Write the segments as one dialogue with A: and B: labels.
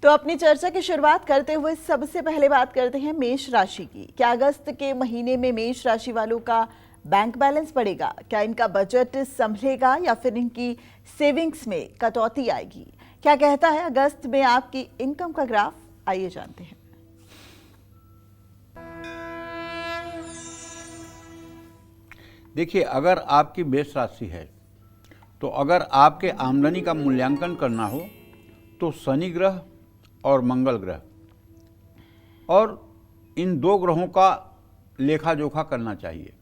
A: तो अपनी चर्चा की शुरुआत करते हुए सबसे पहले बात करते हैं मेष राशि की। क्या अगस्त के महीने में मेष राशि वालों का बैंक बैलेंस बढ़ेगा? क्या इनका बजट संभलेगा या फिर इनकी सेविंग्स में कटौती आएगी? क्या कहता है अगस्त में आपकी इनकम का ग्राफ? आइए जानते हैं।
B: देखिए, अगर आपकी मेष राशि है तो अगर आपके आमदनी का मूल्यांकन करना हो तो शनि ग्रह और मंगल ग्रह और इन दो ग्रहों का लेखा जोखा करना चाहिए।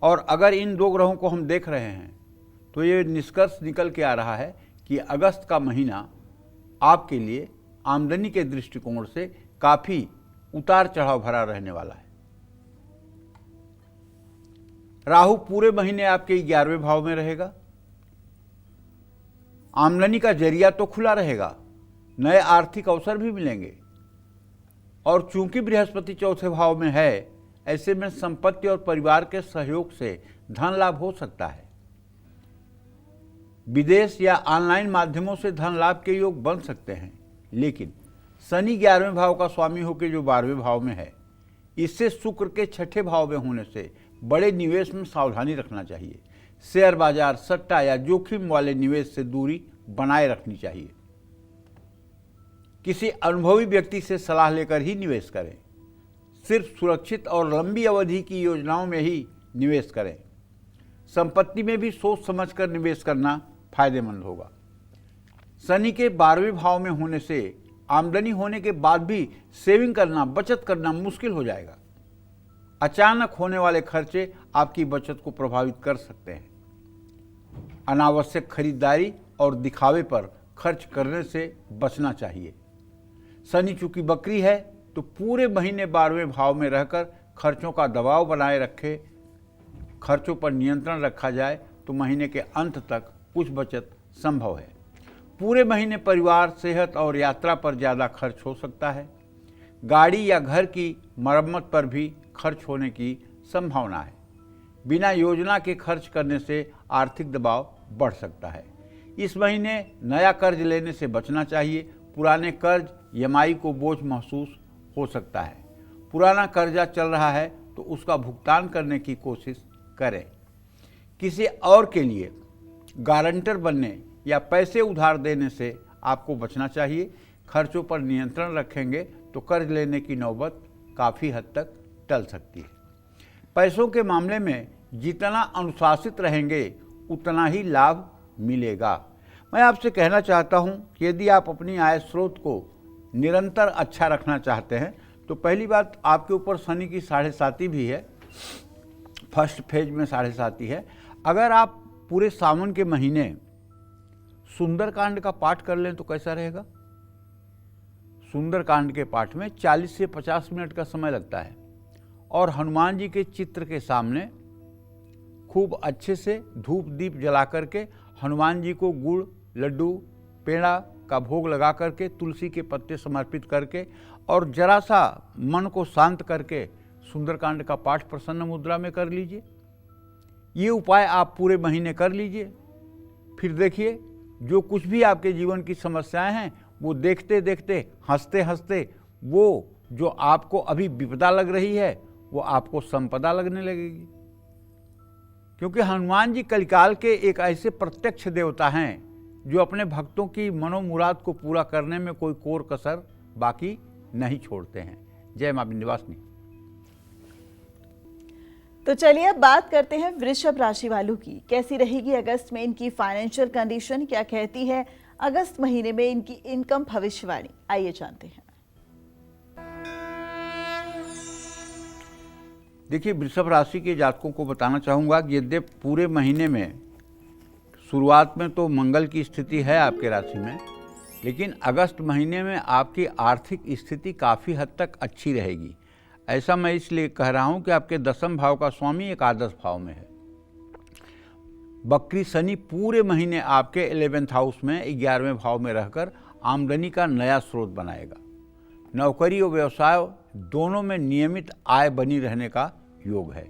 B: और अगर इन दो ग्रहों को हम देख रहे हैं तो ये निष्कर्ष निकल के आ रहा है कि अगस्त का महीना आपके लिए आमदनी के दृष्टिकोण से काफ़ी उतार चढ़ाव भरा रहने वाला है। राहु पूरे महीने आपके 11वें भाव में रहेगा। आमदनी का जरिया तो खुला रहेगा, नए आर्थिक अवसर भी मिलेंगे और चूंकि बृहस्पति चौथे भाव में है, ऐसे में संपत्ति और परिवार के सहयोग से धन लाभ हो सकता है। विदेश या ऑनलाइन माध्यमों से धन लाभ के योग बन सकते हैं, लेकिन शनि 11वें भाव का स्वामी होकर जो 12वें भाव में है, इससे शुक्र के 6ठे भाव में होने से बड़े निवेश में सावधानी रखना चाहिए। शेयर बाजार, सट्टा या जोखिम वाले निवेश से दूरी बनाए रखनी चाहिए। किसी अनुभवी व्यक्ति से सलाह लेकर ही निवेश करें। सिर्फ सुरक्षित और लंबी अवधि की योजनाओं में ही निवेश करें। संपत्ति में भी सोच समझकर निवेश करना फायदेमंद होगा। शनि के 12वें भाव में होने से आमदनी होने के बाद भी सेविंग करना, बचत करना मुश्किल हो जाएगा। अचानक होने वाले खर्चे आपकी बचत को प्रभावित कर सकते हैं। अनावश्यक खरीदारी और दिखावे पर खर्च करने से बचना चाहिए। शनि चूंकि बकरी है तो पूरे महीने 12वें भाव में रहकर खर्चों का दबाव बनाए रखे, खर्चों पर नियंत्रण रखा जाए तो महीने के अंत तक कुछ बचत संभव है। पूरे महीने परिवार, सेहत और यात्रा पर ज़्यादा खर्च हो सकता है। गाड़ी या घर की मरम्मत पर भी खर्च होने की संभावना है। बिना योजना के खर्च करने से आर्थिक दबाव बढ़ सकता है। इस महीने नया कर्ज लेने से बचना चाहिए। पुराने कर्ज ईएमआई को बोझ महसूस हो सकता है। पुराना कर्जा चल रहा है तो उसका भुगतान करने की कोशिश करें। किसी और के लिए गारंटर बनने या पैसे उधार देने से आपको बचना चाहिए। खर्चों पर नियंत्रण रखेंगे तो कर्ज लेने की नौबत काफ़ी हद तक टल सकती है। पैसों के मामले में जितना अनुशासित रहेंगे उतना ही लाभ मिलेगा। मैं आपसे कहना चाहता हूं कि यदि आप अपनी आय स्रोत को निरंतर अच्छा रखना चाहते हैं तो पहली बात, आपके ऊपर शनि की 7.5 भी है, फर्स्ट फेज में 7.5 है। अगर आप पूरे सावन के महीने सुंदरकांड का पाठ कर लें तो कैसा रहेगा? सुंदरकांड के पाठ में 40 से 50 मिनट का समय लगता है और हनुमान जी के चित्र के सामने खूब अच्छे से धूप दीप जला करके हनुमान जी को गुड़, लड्डू, पेड़ा का भोग लगा करके, तुलसी के पत्ते समर्पित करके और जरा सा मन को शांत करके सुंदरकांड का पाठ प्रसन्न मुद्रा में कर लीजिए। ये उपाय आप पूरे महीने कर लीजिए। फिर देखिए, जो कुछ भी आपके जीवन की समस्याएं हैं वो देखते देखते, हंसते हंसते, वो जो आपको अभी विपदा लग रही है वो आपको संपदा लगने लगेगी। क्योंकि हनुमान जी कलिकाल के एक ऐसे प्रत्यक्ष देवता हैं जो अपने भक्तों की मनोमुराद को पूरा करने में कोई कोर कसर बाकी नहीं छोड़ते हैं। जय मां विंध्यवासिनी।
A: तो चलिए अब बात करते हैं वृषभ राशि वालों की। कैसी रहेगी अगस्त में इनकी फाइनेंशियल कंडीशन? क्या कहती है अगस्त महीने में इनकी इनकम भविष्यवाणी? आइए जानते हैं।
B: देखिए, वृषभ राशि के जातकों को बताना चाहूँगा कि यद्यपि पूरे महीने में शुरुआत में तो मंगल की स्थिति है आपके राशि में, लेकिन अगस्त महीने में आपकी आर्थिक स्थिति काफ़ी हद तक अच्छी रहेगी। ऐसा मैं इसलिए कह रहा हूँ कि आपके 10वें भाव का स्वामी एकादश भाव में है। बकरी शनि पूरे महीने आपके 11th हाउस में 11वें भाव में रहकर आमदनी का नया स्रोत बनाएगा। नौकरी और व्यवसाय दोनों में नियमित आय बनी रहने का योग है।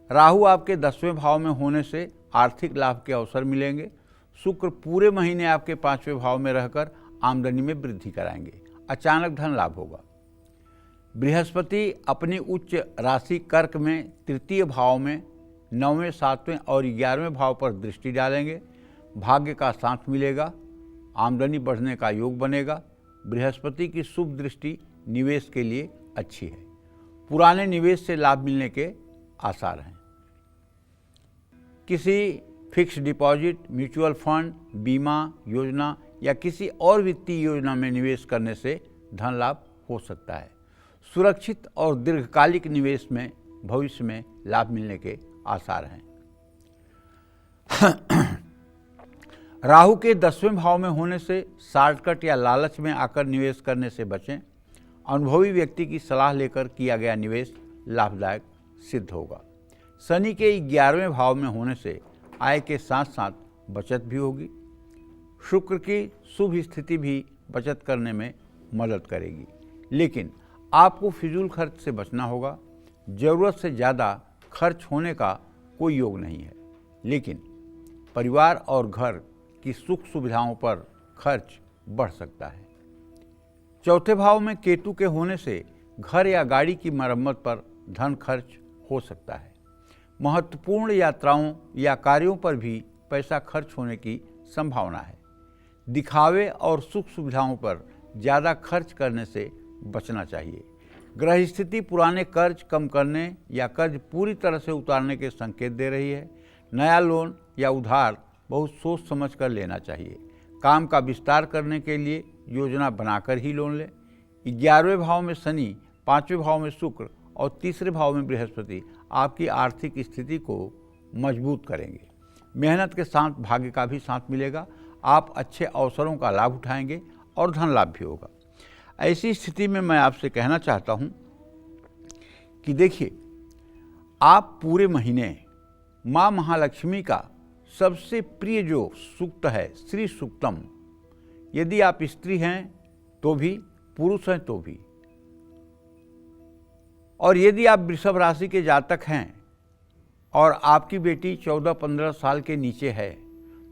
B: राहु आपके 10वें भाव में होने से आर्थिक लाभ के अवसर मिलेंगे। शुक्र पूरे महीने आपके 5वें भाव में रहकर आमदनी में वृद्धि कराएंगे। अचानक धन लाभ होगा। बृहस्पति अपनी उच्च राशि कर्क में तृतीय भाव में 9वें, 7वें और 11वें भाव पर दृष्टि डालेंगे। भाग्य का साथ मिलेगा, आमदनी बढ़ने का योग बनेगा। बृहस्पति की शुभ दृष्टि निवेश के लिए अच्छी है। पुराने निवेश से लाभ मिलने के आसार हैं। किसी फिक्स डिपॉजिट, म्यूचुअल फंड, बीमा योजना या किसी और वित्तीय योजना में निवेश करने से धन लाभ हो सकता है। सुरक्षित और दीर्घकालिक निवेश में भविष्य में लाभ मिलने के आसार हैं। राहु के 10वें भाव में होने से शॉर्टकट या लालच में आकर निवेश करने से बचें। अनुभवी व्यक्ति की सलाह लेकर किया गया निवेश लाभदायक सिद्ध होगा। शनि के 11वें भाव में होने से आय के साथ साथ बचत भी होगी। शुक्र की शुभ स्थिति भी बचत करने में मदद करेगी, लेकिन आपको फिजूल खर्च से बचना होगा। ज़रूरत से ज़्यादा खर्च होने का कोई योग नहीं है, लेकिन परिवार और घर की सुख सुविधाओं पर खर्च बढ़ सकता है। चौथे भाव में केतु के होने से घर या गाड़ी की मरम्मत पर धन खर्च हो सकता है। महत्वपूर्ण यात्राओं या कार्यों पर भी पैसा खर्च होने की संभावना है। दिखावे और सुख सुविधाओं पर ज़्यादा खर्च करने से बचना चाहिए। ग्रह स्थिति पुराने कर्ज कम करने या कर्ज पूरी तरह से उतारने के संकेत दे रही है। नया लोन या उधार बहुत सोच समझ कर लेना चाहिए। काम का विस्तार करने के लिए योजना बनाकर ही लोन लें। 11वें भाव में शनि, 5वें भाव में शुक्र और तीसरे भाव में बृहस्पति आपकी आर्थिक स्थिति को मजबूत करेंगे। मेहनत के साथ भाग्य का भी साथ मिलेगा। आप अच्छे अवसरों का लाभ उठाएंगे और धन लाभ भी होगा। ऐसी स्थिति में मैं आपसे कहना चाहता हूं कि देखिए, आप पूरे महीने माँ महालक्ष्मी का सबसे प्रिय जो सूक्त है श्री सूक्तम, यदि आप स्त्री हैं तो भी, पुरुष हैं तो भी, और यदि आप वृषभ राशि के जातक हैं और आपकी बेटी 14-15 साल के नीचे है,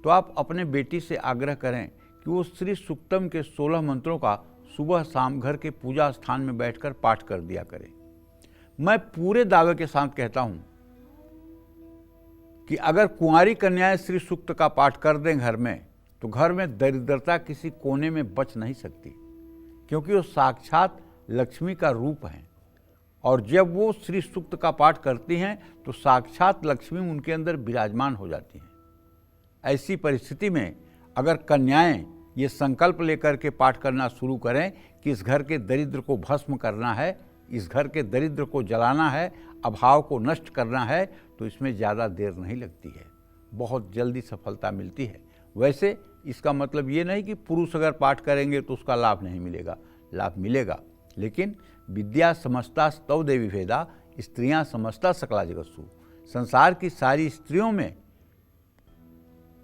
B: तो आप अपने बेटी से आग्रह करें कि वो श्री सूक्तम के 16 मंत्रों का सुबह शाम घर के पूजा स्थान में बैठकर पाठ कर दिया करें। मैं पूरे दावे के साथ कहता हूं कि अगर कुंवारी कन्याएं श्री सूक्त का पाठ कर दें घर में, तो घर में दरिद्रता किसी कोने में बच नहीं सकती, क्योंकि वो साक्षात लक्ष्मी का रूप हैं। और जब वो श्री सूक्त का पाठ करती हैं तो साक्षात लक्ष्मी उनके अंदर विराजमान हो जाती हैं। ऐसी परिस्थिति में अगर कन्याएं ये संकल्प लेकर के पाठ करना शुरू करें कि इस घर के दरिद्र को भस्म करना है, इस घर के दरिद्र को जलाना है, अभाव को नष्ट करना है, तो इसमें ज़्यादा देर नहीं लगती है, बहुत जल्दी सफलता मिलती है। वैसे इसका मतलब ये नहीं कि पुरुष अगर पाठ करेंगे तो उसका लाभ नहीं मिलेगा, लाभ मिलेगा, लेकिन विद्या समस्ता स्तव देवी भेदा, स्त्रियां समस्ता सकला जगत्सु। संसार की सारी स्त्रियों में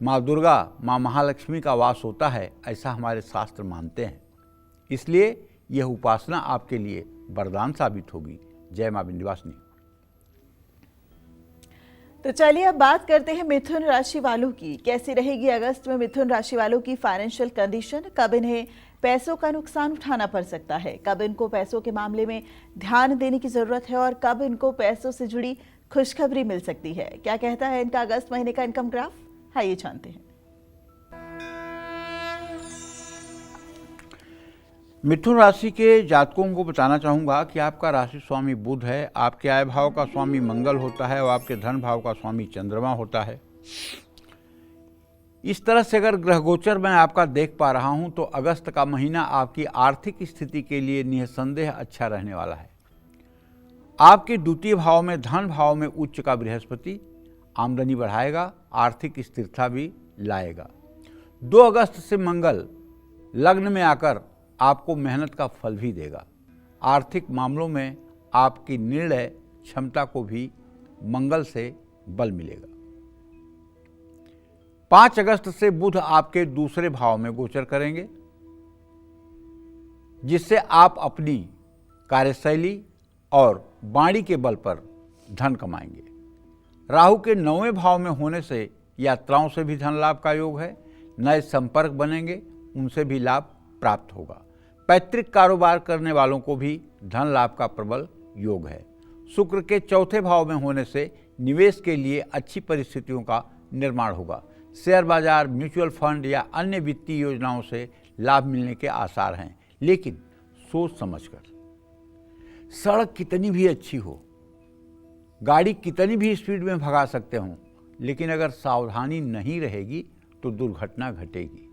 B: माँ दुर्गा, माँ महालक्ष्मी का वास होता है, ऐसा हमारे शास्त्र मानते हैं। इसलिए यह उपासना आपके लिए वरदान साबित होगी। जय माँ विंध्यवासिनी।
A: तो चलिए अब बात करते हैं मिथुन राशि वालों की। कैसी रहेगी अगस्त में मिथुन राशि वालों की फाइनेंशियल कंडीशन? कब इन्हें पैसों का नुकसान उठाना पड़ सकता है, कब इनको पैसों के मामले में ध्यान देने की जरूरत है और कब इनको पैसों से जुड़ी खुशखबरी मिल सकती है? क्या कहता है इनका अगस्त महीने का इनकम ग्राफ, आइए जानते हैं।
B: मिथुन राशि के जातकों को बताना चाहूँगा कि आपका राशि स्वामी बुध है, आपके आय भाव का स्वामी मंगल होता है और आपके धन भाव का स्वामी चंद्रमा होता है। इस तरह से अगर ग्रह गोचर मैं आपका देख पा रहा हूँ तो अगस्त का महीना आपकी आर्थिक स्थिति के लिए निसंदेह अच्छा रहने वाला है। आपके द्वितीय भाव में धन भाव में उच्च का बृहस्पति आमदनी बढ़ाएगा, आर्थिक स्थिरता भी लाएगा। 2 अगस्त से मंगल लग्न में आकर आपको मेहनत का फल भी देगा। आर्थिक मामलों में आपकी निर्णय क्षमता को भी मंगल से बल मिलेगा। 5 अगस्त से बुध आपके दूसरे भाव में गोचर करेंगे, जिससे आप अपनी कार्यशैली और वाणी के बल पर धन कमाएंगे। राहु के 9वें भाव में होने से यात्राओं से भी धन लाभ का योग है। नए संपर्क बनेंगे, उनसे भी लाभ प्राप्त होगा। पैतृक कारोबार करने वालों को भी धन लाभ का प्रबल योग है। शुक्र के चौथे भाव में होने से निवेश के लिए अच्छी परिस्थितियों का निर्माण होगा। शेयर बाजार, म्यूचुअल फंड या अन्य वित्तीय योजनाओं से लाभ मिलने के आसार हैं, लेकिन सोच समझकर। सड़क कितनी भी अच्छी हो, गाड़ी कितनी भी स्पीड में भगा सकते हों, लेकिन अगर सावधानी नहीं रहेगी तो दुर्घटना घटेगी।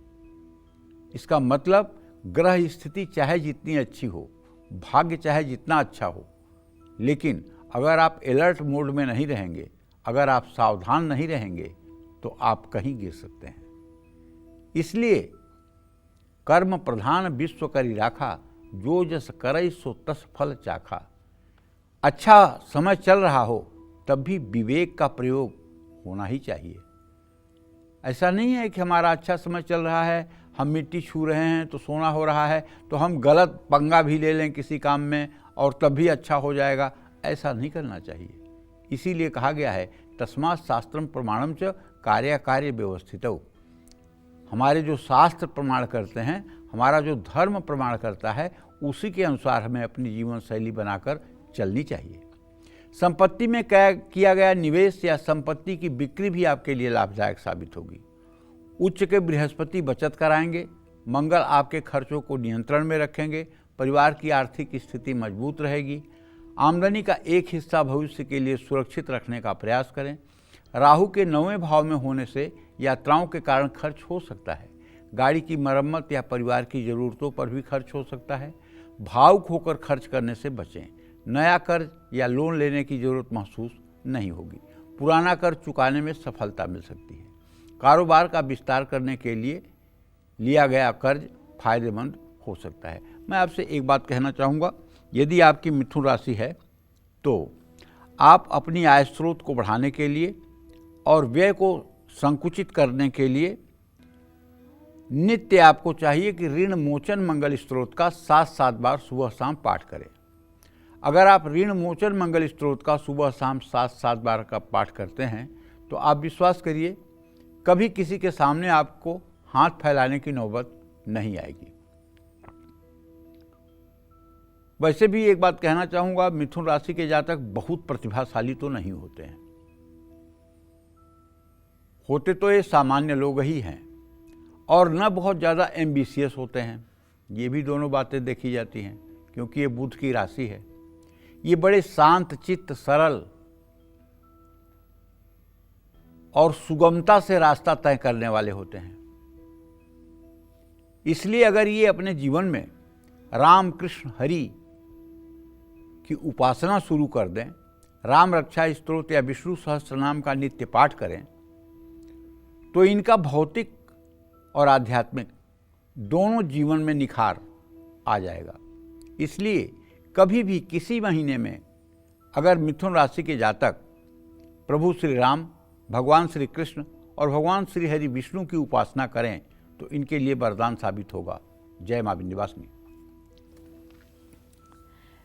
B: इसका मतलब ग्रह स्थिति चाहे जितनी अच्छी हो, भाग्य चाहे जितना अच्छा हो, लेकिन अगर आप अलर्ट मोड में नहीं रहेंगे, अगर आप सावधान नहीं रहेंगे, तो आप कहीं गिर सकते हैं। इसलिए कर्म प्रधान विश्व करी राखा, जो जस करई सो तस फल चाखा। अच्छा समय चल रहा हो तब भी विवेक का प्रयोग होना ही चाहिए। ऐसा नहीं है कि हमारा अच्छा समय चल रहा है, हम मिट्टी छू रहे हैं तो सोना हो रहा है, तो हम गलत पंगा भी ले लें किसी काम में और तब भी अच्छा हो जाएगा। ऐसा नहीं करना चाहिए। इसीलिए कहा गया है तस्मात् शास्त्रम प्रमाणम च कार्य व्यवस्थितौ। हमारे जो शास्त्र प्रमाण करते हैं, हमारा जो धर्म प्रमाण करता है, उसी के अनुसार हमें अपनी जीवन शैली बनाकर चलनी चाहिए। संपत्ति में किया गया निवेश या संपत्ति की बिक्री भी आपके लिए लाभदायक साबित होगी। उच्च के बृहस्पति बचत कराएंगे, मंगल आपके खर्चों को नियंत्रण में रखेंगे, परिवार की आर्थिक स्थिति मजबूत रहेगी। आमदनी का एक हिस्सा भविष्य के लिए सुरक्षित रखने का प्रयास करें। राहु के 9वें भाव में होने से यात्राओं के कारण खर्च हो सकता है। गाड़ी की मरम्मत या परिवार की ज़रूरतों पर भी खर्च हो सकता है। भावुक होकर खर्च करने से बचें। नया कर्ज या लोन लेने की ज़रूरत महसूस नहीं होगी। पुराना कर्ज चुकाने में सफलता मिल सकती है। कारोबार का विस्तार करने के लिए लिया गया कर्ज फायदेमंद हो सकता है। मैं आपसे एक बात कहना चाहूँगा, यदि आपकी मिथुन राशि है तो आप अपनी आय स्रोत को बढ़ाने के लिए और व्यय को संकुचित करने के लिए नित्य आपको चाहिए कि ऋण मोचन मंगल स्त्रोत का 7-7 बार सुबह शाम पाठ करें। अगर आप ऋण मोचन मंगल स्त्रोत का सुबह शाम 7-7 बार का पाठ करते हैं तो आप विश्वास करिए कभी किसी के सामने आपको हाथ फैलाने की नौबत नहीं आएगी। वैसे भी एक बात कहना चाहूँगा, मिथुन राशि के जातक बहुत प्रतिभाशाली तो नहीं होते हैं, होते तो ये सामान्य लोग ही हैं, और न बहुत ज़्यादा एम्बिशियस होते हैं। ये भी दोनों बातें देखी जाती हैं, क्योंकि ये बुध की राशि है। ये बड़े शांत चित्त, सरल और सुगमता से रास्ता तय करने वाले होते हैं। इसलिए अगर ये अपने जीवन में राम कृष्ण हरि की उपासना शुरू कर दें, राम रक्षा स्तोत्र या विष्णु सहस्त्रनाम का नित्य पाठ करें, तो इनका भौतिक और आध्यात्मिक दोनों जीवन में निखार आ जाएगा। इसलिए कभी भी किसी महीने में अगर मिथुन राशि के जातक प्रभु श्री राम, भगवान श्री कृष्ण और भगवान श्री हरि विष्णु की उपासना करें तो इनके लिए वरदान साबित होगा। जय मां विंध्यवासिनी।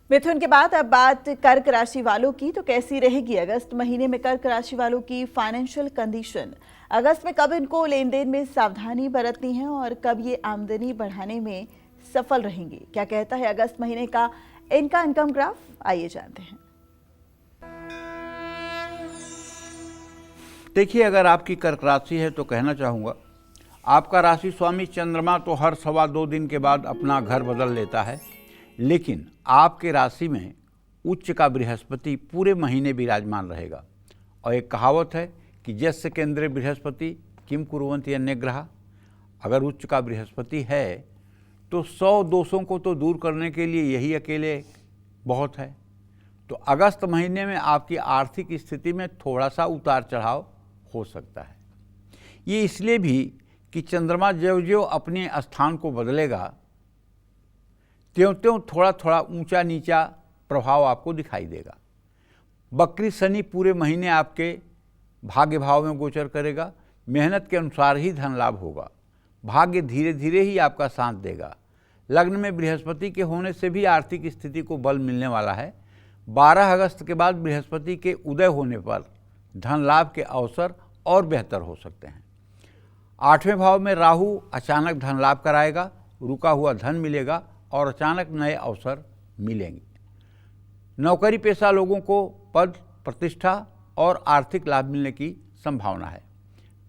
A: मिथुन के बाद अब बात कर्क राशि वालों की, तो कैसी रहेगी अगस्त महीने में कर्क राशि वालों की फाइनेंशियल कंडीशन। अगस्त में कब इनको लेन देन में सावधानी बरतनी है और कब ये आमदनी बढ़ाने में सफल रहेंगे, क्या कहता है अगस्त महीने का इनका इनकम ग्राफ, आइए जानते हैं।
B: देखिए, अगर आपकी कर्क राशि है तो कहना चाहूँगा, आपका राशि स्वामी चंद्रमा तो हर 2.25 दिन के बाद अपना घर बदल लेता है, लेकिन आपके राशि में उच्च का बृहस्पति पूरे महीने विराजमान रहेगा। और एक कहावत है कि यस्य केंद्रे बृहस्पति किम कुर्वन्ति अन्य ग्रह। अगर उच्च का बृहस्पति है तो 100 दोषों को तो दूर करने के लिए यही अकेले बहुत है। तो अगस्त महीने में आपकी आर्थिक स्थिति में थोड़ा सा उतार चढ़ाव हो सकता है। ये इसलिए भी कि चंद्रमा ज्यों-ज्यों अपने स्थान को बदलेगा त्यों-त्यों थोड़ा थोड़ा ऊंचा नीचा प्रभाव आपको दिखाई देगा। बकरी शनि पूरे महीने आपके भाग्य भाव में गोचर करेगा। मेहनत के अनुसार ही धन लाभ होगा। भाग्य धीरे धीरे ही आपका साथ देगा। लग्न में बृहस्पति के होने से भी आर्थिक स्थिति को बल मिलने वाला है। 12 अगस्त के बाद बृहस्पति के उदय होने पर धन लाभ के अवसर और बेहतर हो सकते हैं। 8वें भाव में राहु अचानक धन लाभ कराएगा रुका हुआ धन मिलेगा और अचानक नए अवसर मिलेंगे। नौकरी पेशा लोगों को पद, प्रतिष्ठा और आर्थिक लाभ मिलने की संभावना है।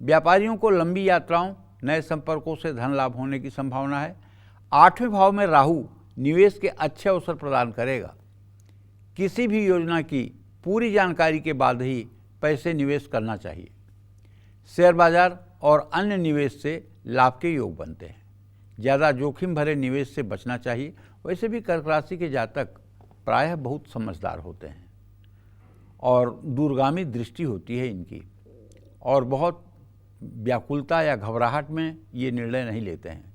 B: व्यापारियों को लंबी यात्राओं, नए संपर्कों से धन लाभ होने की संभावना है। 8वें भाव में राहु निवेश के अच्छे अवसर प्रदान करेगा। किसी भी योजना की पूरी जानकारी के बाद ही पैसे निवेश करना चाहिए। शेयर बाजार और अन्य निवेश से लाभ के योग बनते हैं। ज़्यादा जोखिम भरे निवेश से बचना चाहिए। वैसे भी कर्क राशि के जातक प्रायः बहुत समझदार होते हैं और दूरगामी दृष्टि होती है इनकी, और बहुत व्याकुलता या घबराहट में ये निर्णय नहीं लेते हैं।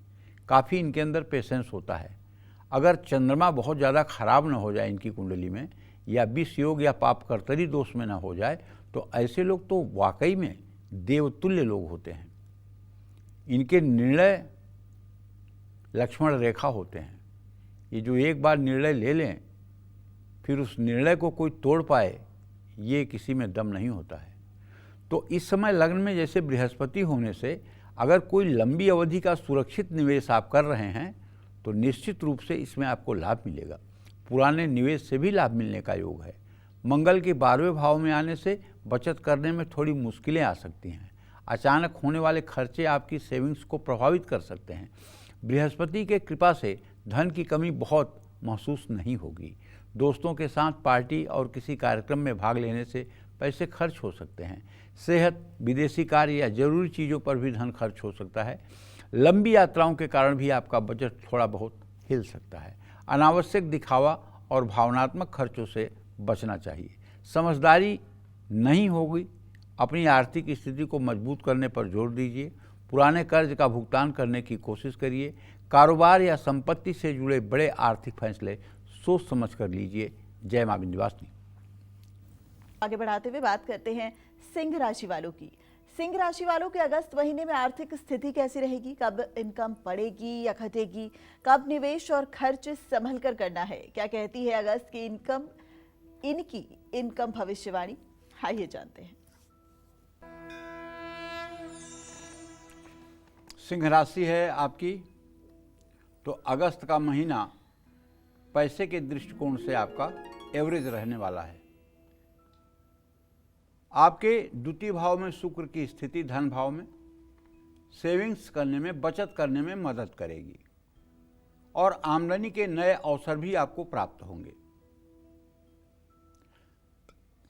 B: काफ़ी इनके अंदर पेशेंस होता है। अगर चंद्रमा बहुत ज़्यादा खराब न हो जाए इनकी कुंडली में, या विष योग या पाप कर्तरी दोष में न हो जाए, तो ऐसे लोग तो वाकई में देवतुल्य लोग होते हैं। इनके निर्णय लक्ष्मण रेखा होते हैं। ये जो एक बार निर्णय ले लें फिर उस निर्णय को कोई तोड़ पाए, ये किसी में दम नहीं होता है। तो इस समय लग्न में जैसे बृहस्पति होने से अगर कोई लंबी अवधि का सुरक्षित निवेश आप कर रहे हैं तो निश्चित रूप से इसमें आपको लाभ मिलेगा। पुराने निवेश से भी लाभ मिलने का योग है। मंगल के 12वें भाव में आने से बचत करने में थोड़ी मुश्किलें आ सकती हैं। अचानक होने वाले खर्चे आपकी सेविंग्स को प्रभावित कर सकते हैं। बृहस्पति के कृपा से धन की कमी बहुत महसूस नहीं होगी। दोस्तों के साथ पार्टी और किसी कार्यक्रम में भाग लेने से पैसे खर्च हो सकते हैं। सेहत, विदेशी कार्य या जरूरी चीज़ों पर भी धन खर्च हो सकता है। लंबी यात्राओं के कारण भी आपका बजट थोड़ा बहुत हिल सकता है। अनावश्यक दिखावा और भावनात्मक खर्चों से बचना चाहिए। समझदारी नहीं होगी। अपनी आर्थिक स्थिति को मजबूत करने पर जोर दीजिए। पुराने कर्ज का भुगतान करने की कोशिश करिए। कारोबार या संपत्ति से जुड़े बड़े आर्थिक फैसले सोच समझ कर लीजिए। जय मां विंध्यवासिनी।
A: आगे बढ़ाते हुए बात करते हैं सिंह राशि वालों की। सिंह राशि वालों के अगस्त महीने में आर्थिक स्थिति कैसी रहेगी? कब इनकम बढ़ेगी या घटेगी? कब निवेश और खर्च संभल कर करना है? क्या कहती है अगस्त की इनकी इनकम भविष्यवाणी? आइए जानते हैं।
B: सिंह राशि है आपकी, तो अगस्त का महीना पैसे के दृष्टिकोण से आपका एवरेज रहने वाला है। आपके द्वितीय भाव में शुक्र की स्थिति धन भाव में सेविंग्स करने में, बचत करने में मदद करेगी और आमदनी के नए अवसर भी आपको प्राप्त होंगे।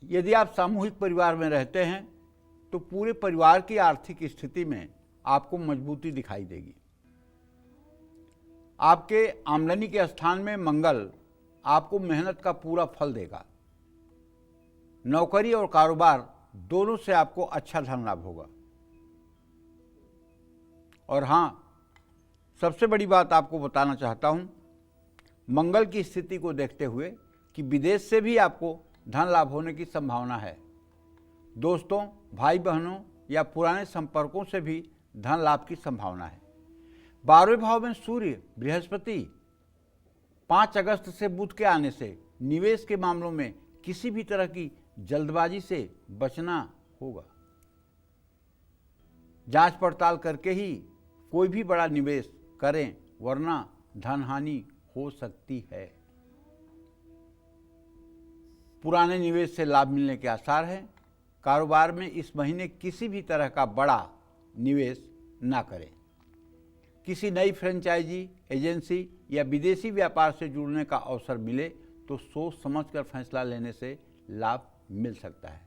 B: यदि आप सामूहिक परिवार में रहते हैं तो पूरे परिवार की आर्थिक स्थिति में आपको मजबूती दिखाई देगी। आपके आमदनी के स्थान में मंगल आपको मेहनत का पूरा फल देगा। नौकरी और कारोबार दोनों से आपको अच्छा धन लाभ होगा। और हाँ, सबसे बड़ी बात आपको बताना चाहता हूं, मंगल की स्थिति को देखते हुए कि विदेश से भी आपको धन लाभ होने की संभावना है। दोस्तों, भाई बहनों या पुराने संपर्कों से भी धन लाभ की संभावना है। 12वें भाव में सूर्य, बृहस्पति 5 अगस्त से बुध के आने से निवेश के मामलों में किसी भी तरह की जल्दबाजी से बचना होगा। जांच पड़ताल करके ही कोई भी बड़ा निवेश करें, वरना धन हानि हो सकती है। पुराने निवेश से लाभ मिलने के आसार हैं। कारोबार में इस महीने किसी भी तरह का बड़ा निवेश ना करें। किसी नई फ्रेंचाइजी, एजेंसी या विदेशी व्यापार से जुड़ने का अवसर मिले तो सोच समझकर फैसला लेने से लाभ मिल सकता है।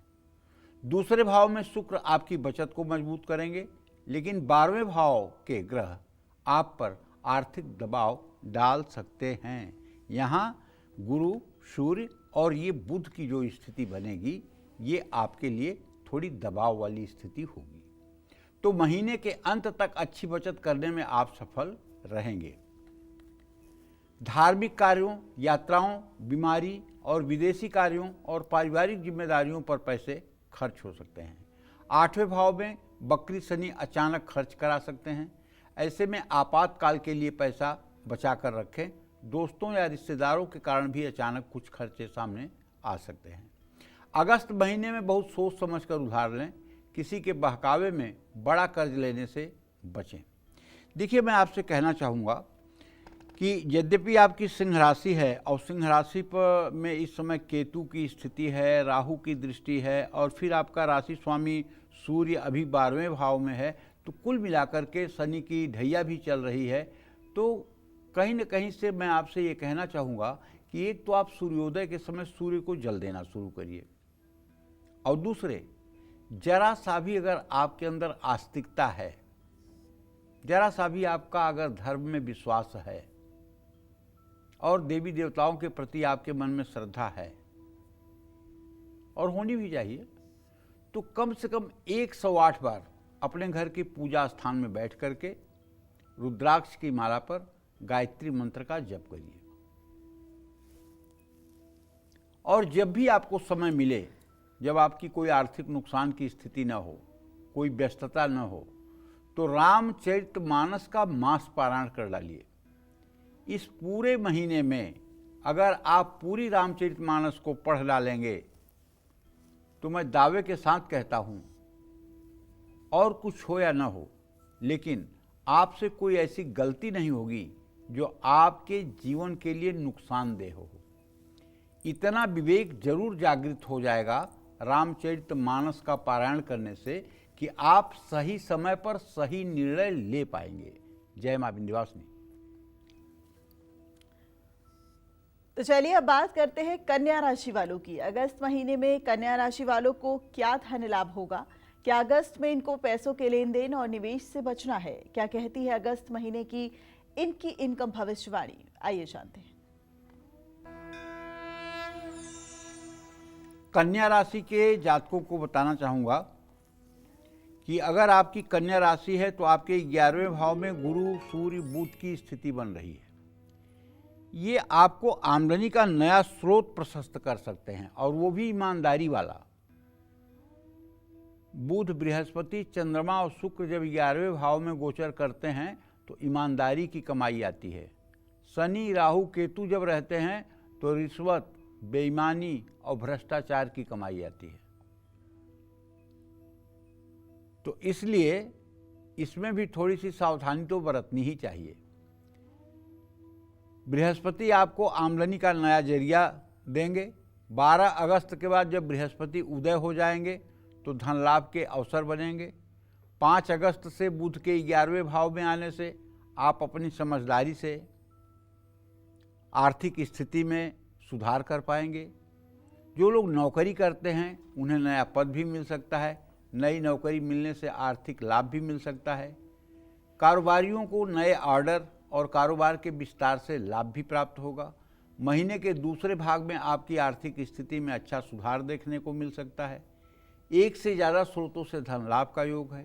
B: दूसरे भाव में शुक्र आपकी बचत को मजबूत करेंगे, लेकिन 12वें भाव के ग्रह आप पर आर्थिक दबाव डाल सकते हैं। यहाँ गुरु, सूर्य और ये बुध की जो स्थिति बनेगी, ये आपके लिए थोड़ी दबाव वाली स्थिति होगी। तो महीने के अंत तक अच्छी बचत करने में आप सफल रहेंगे। धार्मिक कार्यों, यात्राओं, बीमारी और विदेशी कार्यों और पारिवारिक जिम्मेदारियों पर पैसे खर्च हो सकते हैं। 8वें भाव में बकरी शनि अचानक खर्च करा सकते हैं। ऐसे में आपातकाल के लिए पैसा बचा कर रखें। दोस्तों या रिश्तेदारों के कारण भी अचानक कुछ खर्चे सामने आ सकते हैं। अगस्त महीने में बहुत सोच समझकर उधार लें। किसी के बहकावे में बड़ा कर्ज लेने से बचें। देखिए, मैं आपसे कहना चाहूँगा कि यद्यपि आपकी सिंह राशि है और सिंह राशि पर में इस समय केतु की स्थिति है, राहु की दृष्टि है और फिर आपका राशि स्वामी सूर्य अभी 12वें भाव में है, तो कुल मिलाकर के शनि की ढैया भी चल रही है। तो कहीं न कहीं से मैं आपसे ये कहना चाहूँगा कि एक तो आप सूर्योदय के समय सूर्य को जल देना शुरू करिए, और दूसरे जरा सा भी अगर आपके अंदर आस्तिकता है, जरा सा भी आपका अगर धर्म में विश्वास है और देवी देवताओं के प्रति आपके मन में श्रद्धा है, और होनी भी चाहिए, तो कम से कम 108 बार अपने घर की पूजा स्थान में बैठ करके रुद्राक्ष की माला पर गायत्री मंत्र का जप करिए। और जब भी आपको समय मिले, जब आपकी कोई आर्थिक नुकसान की स्थिति न हो, कोई व्यस्तता न हो, तो रामचरितमानस का मास पारायण कर डालिए। इस पूरे महीने में अगर आप पूरी रामचरितमानस को पढ़ डालेंगे तो मैं दावे के साथ कहता हूँ, और कुछ हो या न हो, लेकिन आपसे कोई ऐसी गलती नहीं होगी जो आपके जीवन के लिए नुकसानदेह हो। इतना विवेक जरूर जागृत हो जाएगा रामचरितमानस का पारायण करने से कि आप सही समय पर सही निर्णय ले पाएंगे। जय मां विंध्यवासिनी।
A: तो चलिए अब बात करते हैं कन्या राशि वालों की। अगस्त महीने में कन्या राशि वालों को क्या धन लाभ होगा? क्या अगस्त में इनको पैसों के लेन देन और निवेश से बचना है? क्या कहती है अगस्त महीने की इनकी इनकम भविष्यवाणी? आइए जानते हैं।
B: कन्या राशि के जातकों को बताना चाहूँगा कि अगर आपकी कन्या राशि है तो आपके 11वें भाव में गुरु सूर्य बुध की स्थिति बन रही है। ये आपको आमदनी का नया स्रोत प्रशस्त कर सकते हैं, और वो भी ईमानदारी वाला। बुध, बृहस्पति, चंद्रमा और शुक्र जब 11वें भाव में गोचर करते हैं तो ईमानदारी की कमाई आती है। शनि, राहु, केतु जब रहते हैं तो रिश्वत, बेईमानी और भ्रष्टाचार की कमाई आती है। तो इसलिए इसमें भी थोड़ी सी सावधानी तो बरतनी ही चाहिए। बृहस्पति आपको आमदनी का नया जरिया देंगे। 12 अगस्त के बाद जब बृहस्पति उदय हो जाएंगे तो धन लाभ के अवसर बनेंगे। 5 अगस्त से बुध के 11वें भाव में आने से आप अपनी समझदारी से आर्थिक स्थिति में सुधार कर पाएंगे। जो लोग नौकरी करते हैं उन्हें नया पद भी मिल सकता है। नई नौकरी मिलने से आर्थिक लाभ भी मिल सकता है। कारोबारियों को नए ऑर्डर और कारोबार के विस्तार से लाभ भी प्राप्त होगा। महीने के दूसरे भाग में आपकी आर्थिक स्थिति में अच्छा सुधार देखने को मिल सकता है। एक से ज़्यादा स्रोतों से धन लाभ का योग है।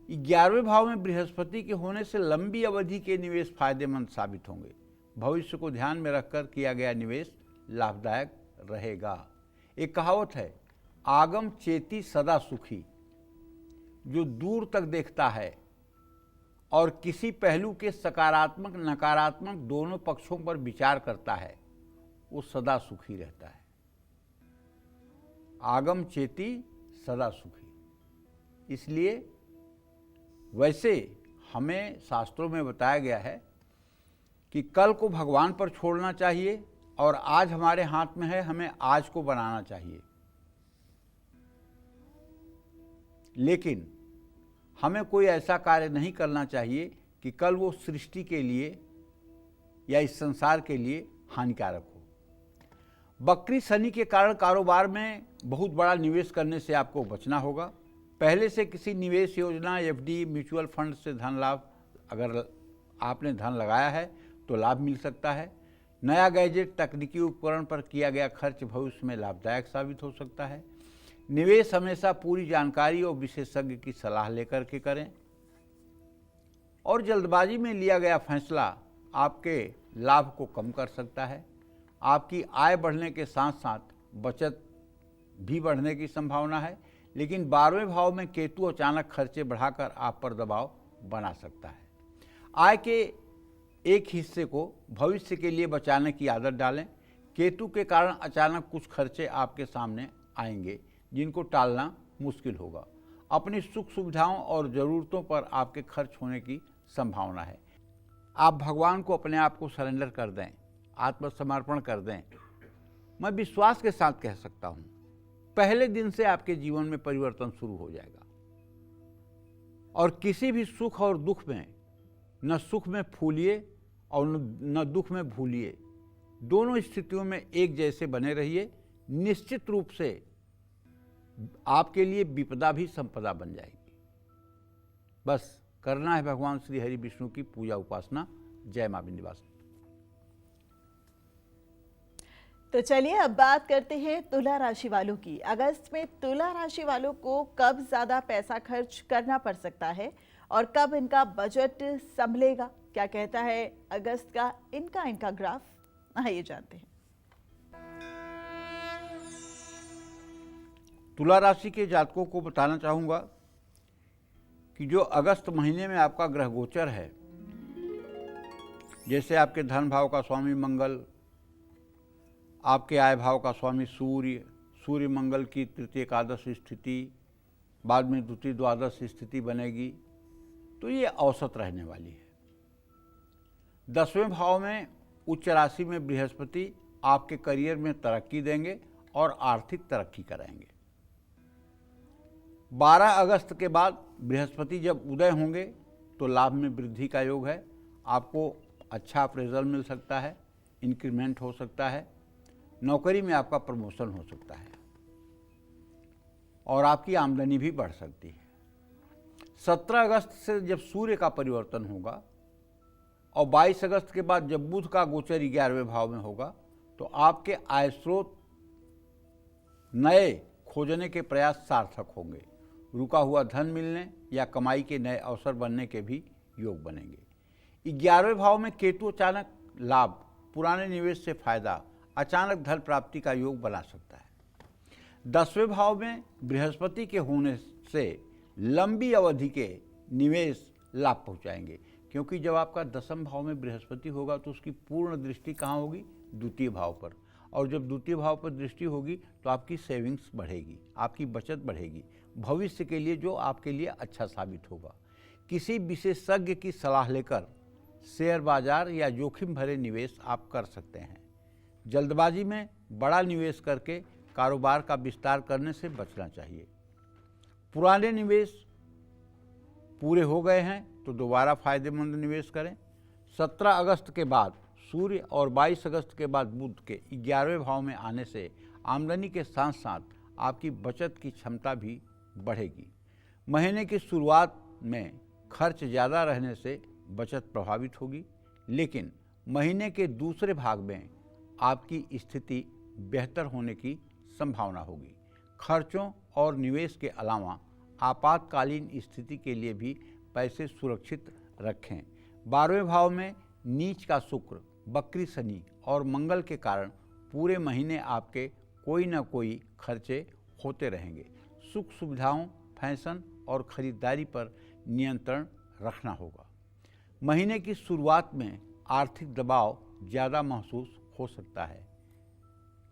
B: 11वें भाव में बृहस्पति के होने से लंबी अवधि के निवेश फायदेमंद साबित होंगे। भविष्य को ध्यान में रखकर किया गया निवेश लाभदायक रहेगा। एक कहावत है, आगम चेती सदा सुखी। जो दूर तक देखता है और किसी पहलू के सकारात्मक नकारात्मक दोनों पक्षों पर विचार करता है, वो सदा सुखी रहता है। आगम चेती सदा सुखी। इसलिए वैसे हमें शास्त्रों में बताया गया है कि कल को भगवान पर छोड़ना चाहिए और आज हमारे हाथ में है, हमें आज को बनाना चाहिए। लेकिन हमें कोई ऐसा कार्य नहीं करना चाहिए कि कल वो सृष्टि के लिए या इस संसार के लिए हानिकारक हो। बकरी शनि के कारण कारोबार में बहुत बड़ा निवेश करने से आपको बचना होगा। पहले से किसी निवेश योजना, एफडी, म्यूचुअल फंड से धन लाभ अगर आपने धन लगाया है तो लाभ मिल सकता है। नया गैजेट, तकनीकी उपकरण पर किया गया खर्च भविष्य में लाभदायक साबित हो सकता है। निवेश हमेशा पूरी जानकारी और विशेषज्ञ की सलाह लेकर के करें, और जल्दबाजी में लिया गया फैसला आपके लाभ को कम कर सकता है। आपकी आय बढ़ने के साथ साथ बचत भी बढ़ने की संभावना है, लेकिन 12वें भाव में केतु अचानक खर्चे बढ़ाकर आप पर दबाव बना सकता है। आय के एक हिस्से को भविष्य के लिए बचाने की आदत डालें। केतु के कारण अचानक कुछ खर्चे आपके सामने आएंगे जिनको टालना मुश्किल होगा। अपनी सुख सुविधाओं और ज़रूरतों पर आपके खर्च होने की संभावना है। आप भगवान को अपने आप को सरेंडर कर दें, आत्मसमर्पण कर दें, मैं विश्वास के साथ कह सकता हूं पहले दिन से आपके जीवन में परिवर्तन शुरू हो जाएगा। और किसी भी सुख और दुख में न सुख में फूलिए और न दुख में भूलिए, दोनों स्थितियों में एक जैसे बने रहिए। निश्चित रूप से आपके लिए विपदा भी संपदा बन जाएगी। बस करना है भगवान श्री हरि विष्णु की पूजा उपासना। जय मां विंध्यवासिनी।
A: तो चलिए अब बात करते हैं तुला राशि वालों की। अगस्त में तुला राशि वालों को कब ज्यादा पैसा खर्च करना पड़ सकता है और कब इनका बजट संभलेगा, क्या कहता है अगस्त का इनका ग्राफ, आइए जानते हैं।
B: तुला राशि के जातकों को बताना चाहूंगा कि जो अगस्त महीने में आपका ग्रह गोचर है, जैसे आपके धन भाव का स्वामी मंगल, आपके आय भाव का स्वामी सूर्य मंगल की तृतीय एकादश स्थिति, बाद में द्वितीय द्वादश स्थिति बनेगी, तो ये औसत रहने वाली है। 10वें भाव में उच्च राशि में बृहस्पति आपके करियर में तरक्की देंगे और आर्थिक तरक्की कराएंगे। 12 अगस्त के बाद बृहस्पति जब उदय होंगे तो लाभ में वृद्धि का योग है। आपको अच्छा अप्रेजल मिल सकता है, इंक्रीमेंट हो सकता है, नौकरी में आपका प्रमोशन हो सकता है और आपकी आमदनी भी बढ़ सकती है। 17 अगस्त से जब सूर्य का परिवर्तन होगा और 22 अगस्त के बाद जब बुध का गोचर 11वें भाव में होगा, तो आपके आय स्रोत नए खोजने के प्रयास सार्थक होंगे। रुका हुआ धन मिलने या कमाई के नए अवसर बनने के भी योग बनेंगे। 11वें भाव में केतु अचानक लाभ, पुराने निवेश से फायदा, अचानक धन प्राप्ति का योग बना सकता है। 10वें भाव में बृहस्पति के होने से लंबी अवधि के निवेश लाभ पहुंचाएंगे, क्योंकि जब आपका 10वें भाव में बृहस्पति होगा तो उसकी पूर्ण दृष्टि कहाँ होगी? द्वितीय भाव पर। और जब द्वितीय भाव पर दृष्टि होगी तो आपकी सेविंग्स बढ़ेगी, आपकी बचत बढ़ेगी, भविष्य के लिए जो आपके लिए अच्छा साबित होगा। किसी विशेषज्ञ की सलाह लेकर शेयर बाजार या जोखिम भरे निवेश आप कर सकते हैं। जल्दबाजी में बड़ा निवेश करके कारोबार का विस्तार करने से बचना चाहिए। पुराने निवेश पूरे हो गए हैं तो दोबारा फायदेमंद निवेश करें। 17 अगस्त के बाद सूर्य और 22 अगस्त के बाद बुध के 11वें भाव में आने से आमदनी के साथ साथ आपकी बचत की क्षमता भी बढ़ेगी। महीने की शुरुआत में खर्च ज़्यादा रहने से बचत प्रभावित होगी, लेकिन महीने के दूसरे भाग में आपकी स्थिति बेहतर होने की संभावना होगी। खर्चों और निवेश के अलावा आपातकालीन स्थिति के लिए भी पैसे सुरक्षित रखें। 12वें भाव में नीच का शुक्र, बकरी शनि और मंगल के कारण पूरे महीने आपके कोई न कोई खर्चे होते रहेंगे। सुख सुविधाओं, फैशन और खरीदारी पर नियंत्रण रखना होगा। महीने की शुरुआत में आर्थिक दबाव ज़्यादा महसूस हो सकता है,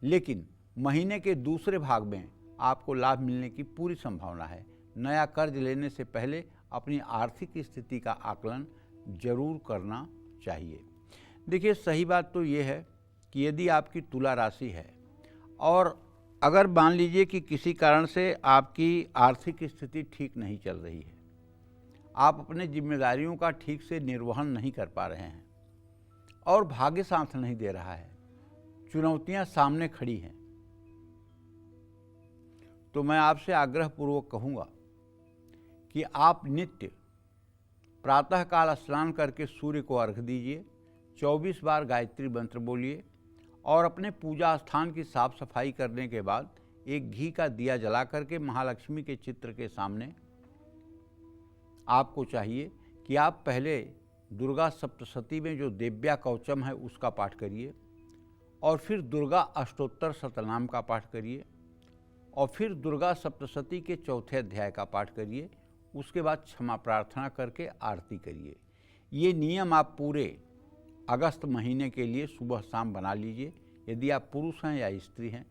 B: लेकिन महीने के दूसरे भाग में आपको लाभ मिलने की पूरी संभावना है। नया कर्ज लेने से पहले अपनी आर्थिक स्थिति का आकलन जरूर करना चाहिए। देखिए, सही बात तो ये है कि यदि आपकी तुला राशि है और अगर मान लीजिए कि किसी कारण से आपकी आर्थिक स्थिति ठीक नहीं चल रही है, आप अपने जिम्मेदारियों का ठीक से निर्वहन नहीं कर पा रहे हैं और भाग्य साथ नहीं दे रहा है, चुनौतियां सामने खड़ी हैं, तो मैं आपसे आग्रहपूर्वक कहूँगा कि आप नित्य प्रातःकाल स्नान करके सूर्य को अर्घ्य दीजिए, 24 बार गायत्री मंत्र बोलिए और अपने पूजा स्थान की साफ सफाई करने के बाद एक घी का दिया जला करके महालक्ष्मी के चित्र के सामने आपको चाहिए कि आप पहले दुर्गा सप्तशती में जो देव्या कवचम है उसका पाठ करिए और फिर दुर्गा अष्टोत्तर शतनाम का पाठ करिए और फिर दुर्गा सप्तशती के चौथे अध्याय का पाठ करिए। उसके बाद क्षमा प्रार्थना करके आरती करिए। ये नियम आप पूरे अगस्त महीने के लिए सुबह शाम बना लीजिए। यदि आप पुरुष हैं या स्त्री हैं,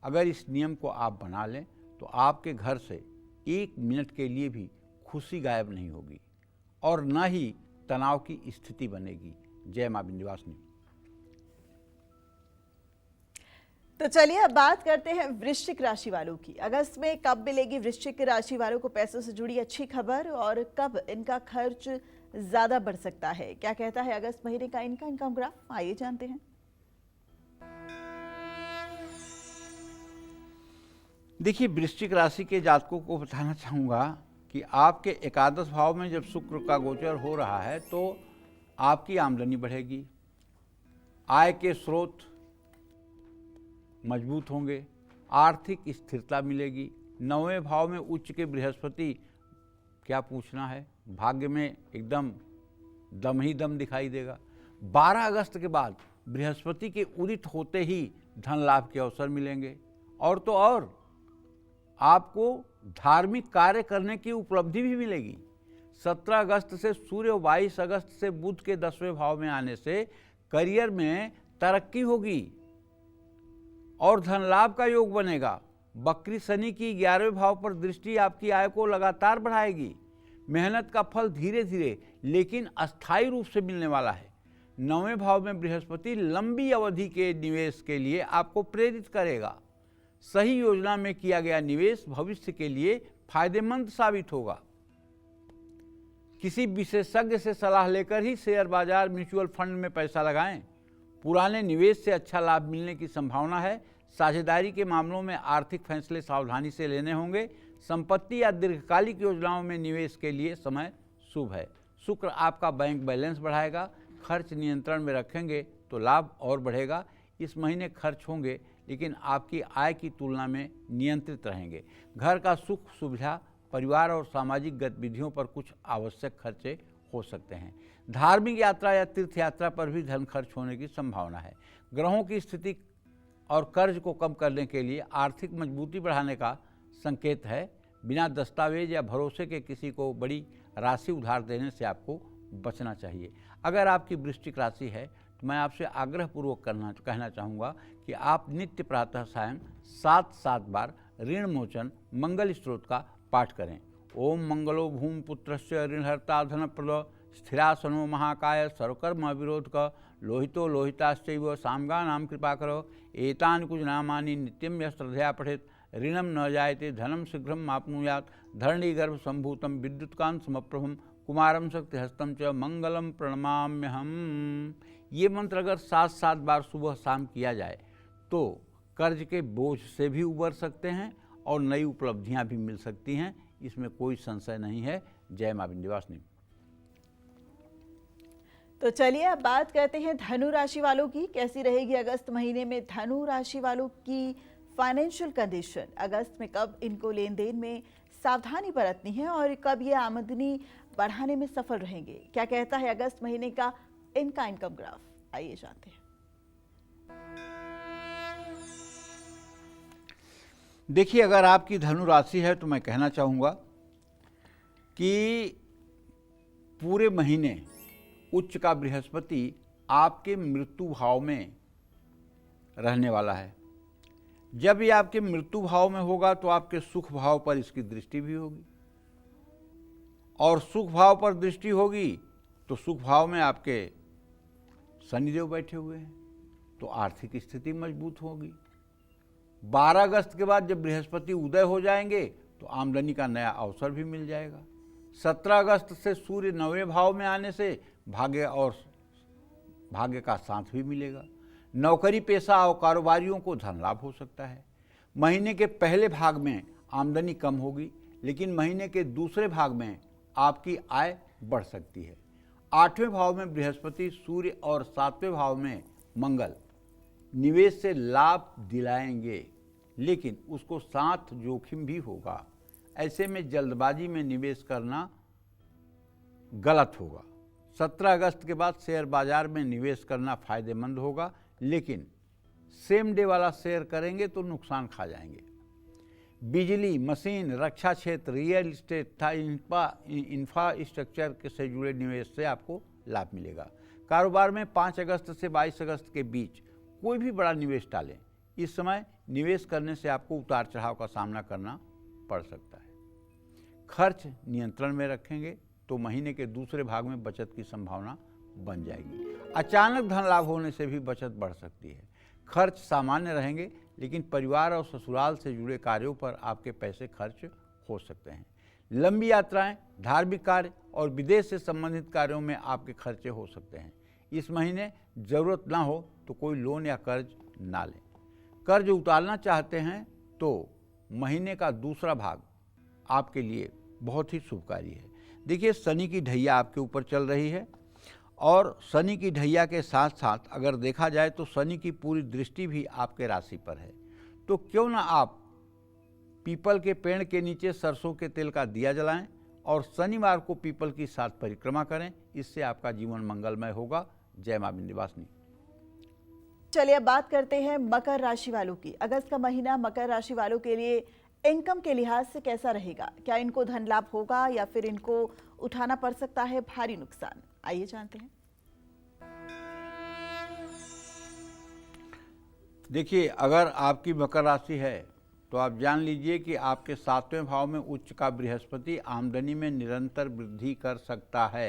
B: अगर इस नियम को आप बना लें तो आपके घर से 1 मिनट के लिए भी खुशी गायब नहीं होगी और न ही तनाव की स्थिति बनेगी। जय मां विंध्यवासिनी।
A: तो चलिए अब बात करते हैं वृश्चिक राशि वालों की। अगस्त में कब मिलेगी वृश्चिक राशि वालों को पैसों से जुड़ी अच्छी खबर और कब इनका खर्च ज्यादा बढ़ सकता है? क्या कहता है अगस्त महीने का इनका इनकम ग्राफ, आइए जानते हैं।
B: देखिए, वृश्चिक राशि के जातकों को बताना चाहूँगा कि आपके एकादश भाव में जब शुक्र का गोचर हो रहा है तो आपकी आमदनी बढ़ेगी, आय के स्रोत मजबूत होंगे, आर्थिक स्थिरता मिलेगी। 9वें भाव में उच्च के बृहस्पति, क्या पूछना है, भाग्य में एकदम दम ही दम दिखाई देगा। 12 अगस्त के बाद बृहस्पति के उदित होते ही धन लाभ के अवसर मिलेंगे और तो और आपको धार्मिक कार्य करने की उपलब्धि भी मिलेगी। 17 अगस्त से सूर्य, 22 अगस्त से बुध के 10वें भाव में आने से करियर में तरक्की होगी और धन लाभ का योग बनेगा। बकरी शनि की 11वें भाव पर दृष्टि आपकी आय को लगातार बढ़ाएगी। मेहनत का फल धीरे धीरे लेकिन अस्थायी रूप से मिलने वाला है। 9वें भाव में बृहस्पति लंबी अवधि के निवेश के लिए आपको प्रेरित करेगा। सही योजना में किया गया निवेश भविष्य के लिए फायदेमंद साबित होगा। किसी विशेषज्ञ से सलाह लेकर ही शेयर बाजार, म्यूचुअल फंड में पैसा लगाएं। पुराने निवेश से अच्छा लाभ मिलने की संभावना है। साझेदारी के मामलों में आर्थिक फैसले सावधानी से लेने होंगे। संपत्ति या दीर्घकालिक योजनाओं में निवेश के लिए समय शुभ है। शुक्र आपका बैंक बैलेंस बढ़ाएगा। खर्च नियंत्रण में रखेंगे तो लाभ और बढ़ेगा। इस महीने खर्च होंगे लेकिन आपकी आय की तुलना में नियंत्रित रहेंगे। घर का सुख सुविधा, परिवार और सामाजिक गतिविधियों पर कुछ आवश्यक खर्चे हो सकते हैं। धार्मिक यात्रा या तीर्थ यात्रा पर भी धन खर्च होने की संभावना है। ग्रहों की स्थिति और कर्ज को कम करने के लिए आर्थिक मजबूती बढ़ाने का संकेत है। बिना दस्तावेज या भरोसे के किसी को बड़ी राशि उधार देने से आपको बचना चाहिए। अगर आपकी वृश्चिक राशि है तो मैं आपसे आग्रहपूर्वक कहना चाहूँगा कि आप नित्य प्रातः सायं 7 बार ऋण मोचन मंगल स्त्रोत का पाठ करें। ओम मंगलो भूम पुत्रस्य ऋणहर्ता धनप्रद स्थिरासनो महाकाय सर्वकर्म विरोधक लोहितो लोहिताश्चैव सामगानां कृपाकर एतानि कुछ नामानि नित्यं यः श्रद्धया पठेत् ऋणं न जायते धनं शीघ्रं आप्नुयात् धरणीगर्भ संभूतं विद्युत्कांत समप्रभं कुमारं शक्तिहस्तं च मंगलम प्रणमाम्यहम्। ये मंत्र अगर 7 बार सुबह शाम किया जाए तो कर्ज के बोझ से भी उबर सकते हैं और नई उपलब्धियां भी मिल सकती हैं, इसमें कोई संशय नहीं है। जय मां विंध्यवासिनी।
A: तो चलिए अब बात करते हैं धनु राशि वालों की। कैसी रहेगी अगस्त महीने में धनु राशि वालों की फाइनेंशियल कंडीशन? अगस्त में कब इनको लेन देन में सावधानी बरतनी है और कब ये आमदनी बढ़ाने में सफल रहेंगे? क्या कहता है अगस्त महीने का इनका इनकम ग्राफ, आइए जानते हैं।
B: देखिए, अगर आपकी धनु राशि है तो मैं कहना चाहूँगा कि पूरे महीने उच्च का बृहस्पति आपके मृत्यु भाव में रहने वाला है। जब ये आपके मृत्यु भाव में होगा तो आपके सुख भाव पर इसकी दृष्टि भी होगी और सुख भाव पर दृष्टि होगी तो सुख भाव में आपके शनिदेव बैठे हुए हैं तो आर्थिक स्थिति मजबूत होगी। 12 अगस्त के बाद जब बृहस्पति उदय हो जाएंगे तो आमदनी का नया अवसर भी मिल जाएगा। 17 अगस्त से सूर्य 9वें भाव में आने से भाग्य का साथ भी मिलेगा। नौकरी पेशा और कारोबारियों को धन लाभ हो सकता है। महीने के पहले भाग में आमदनी कम होगी लेकिन महीने के दूसरे भाग में आपकी आय बढ़ सकती है। 8वें भाव में बृहस्पति, सूर्य और 7वें भाव में मंगल निवेश से लाभ दिलाएंगे लेकिन उसको साथ जोखिम भी होगा। ऐसे में जल्दबाजी में निवेश करना गलत होगा। 17 अगस्त के बाद शेयर बाजार में निवेश करना फायदेमंद होगा लेकिन सेम डे वाला शेयर करेंगे तो नुकसान खा जाएंगे। बिजली, मशीन, रक्षा क्षेत्र, रियल एस्टेट तथा इंफ्रास्ट्रक्चर से जुड़े निवेश से आपको लाभ मिलेगा। कारोबार में 5 अगस्त से 22 अगस्त के बीच कोई भी बड़ा निवेश टालें। इस समय निवेश करने से आपको उतार चढ़ाव का सामना करना पड़ सकता है। खर्च नियंत्रण में रखेंगे तो महीने के दूसरे भाग में बचत की संभावना बन जाएगी। अचानक धन लाभ होने से भी बचत बढ़ सकती है। खर्च सामान्य रहेंगे, लेकिन परिवार और ससुराल से जुड़े कार्यों पर आपके पैसे खर्च हो सकते हैं। लंबी यात्राएं, धार्मिक कार्य और विदेश से संबंधित कार्यों में आपके खर्चे हो सकते हैं। इस महीने जरूरत ना हो तो कोई लोन या कर्ज ना लें। कर्ज उतारना चाहते हैं तो महीने का दूसरा भाग आपके लिए बहुत ही शुभकारी है। देखिए, शनि की ढैया आपके ऊपर चल रही है और शनि की ढैया के साथ साथ अगर देखा जाए तो शनि की पूरी दृष्टि भी आपके राशि पर है। तो क्यों ना आप पीपल के पेड़ के नीचे सरसों के तेल का दिया जलाएं और शनिवार को पीपल की 7 परिक्रमा करें। इससे आपका जीवन मंगलमय होगा। जय मां विंध्यवासिनी।
A: चलिए अब बात करते हैं मकर राशि वालों की। अगस्त का महीना मकर राशि वालों के लिए इनकम के लिहाज से कैसा रहेगा? क्या इनको धन लाभ होगा या फिर इनको उठाना पड़ सकता है भारी नुकसान? आइए जानते हैं।
B: देखिए, अगर आपकी मकर राशि है तो आप जान लीजिए कि आपके 7वें भाव में उच्च का बृहस्पति आमदनी में निरंतर वृद्धि कर सकता है।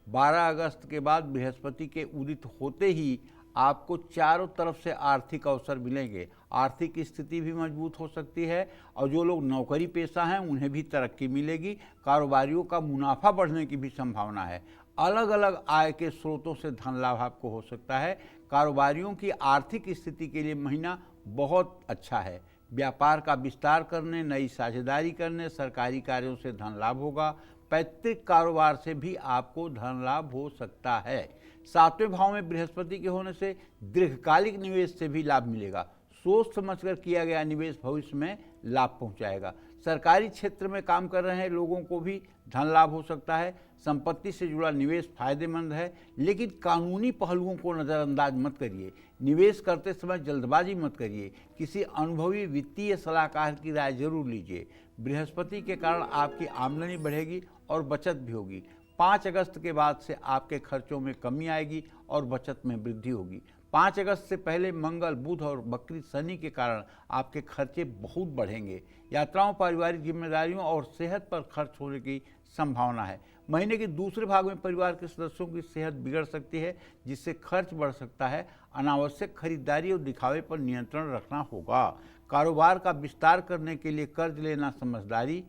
B: 12 अगस्त के बाद बृहस्पति के उदित होते ही आपको चारों तरफ से आर्थिक अवसर मिलेंगे। आर्थिक स्थिति भी मजबूत हो सकती है और जो लोग नौकरी पेशा हैं उन्हें भी तरक्की मिलेगी। कारोबारियों का मुनाफा बढ़ने की भी संभावना है। अलग अलग आय के स्रोतों से धन लाभ आपको हो सकता है। कारोबारियों की आर्थिक स्थिति के लिए महीना बहुत अच्छा है। व्यापार का विस्तार करने, नई साझेदारी करने, सरकारी कार्यों से धन लाभ होगा। पैतृक कारोबार से भी आपको धन लाभ हो सकता है। 7वें भाव में बृहस्पति के होने से दीर्घकालिक निवेश से भी लाभ मिलेगा। सोच समझकर किया गया निवेश भविष्य में लाभ पहुंचाएगा। सरकारी क्षेत्र में काम कर रहे लोगों को भी धन लाभ हो सकता है। संपत्ति से जुड़ा निवेश फायदेमंद है, लेकिन कानूनी पहलुओं को नज़रअंदाज मत करिए। निवेश करते समय जल्दबाजी मत करिए। किसी अनुभवी वित्तीय सलाहकार की राय जरूर लीजिए। बृहस्पति के कारण आपकी आमदनी बढ़ेगी और बचत भी होगी। 5 अगस्त के बाद से आपके खर्चों में कमी आएगी और बचत में वृद्धि होगी। 5 अगस्त से पहले मंगल, बुध और बकरी शनि के कारण आपके खर्चे बहुत बढ़ेंगे। यात्राओं, पारिवारिक जिम्मेदारियों और सेहत पर खर्च होने की संभावना है। महीने के दूसरे भाग में परिवार के सदस्यों की सेहत बिगड़ सकती है, जिससे खर्च बढ़ सकता है। अनावश्यक खरीदारी और दिखावे पर नियंत्रण रखना होगा। कारोबार का विस्तार करने के लिए कर्ज लेना समझदारी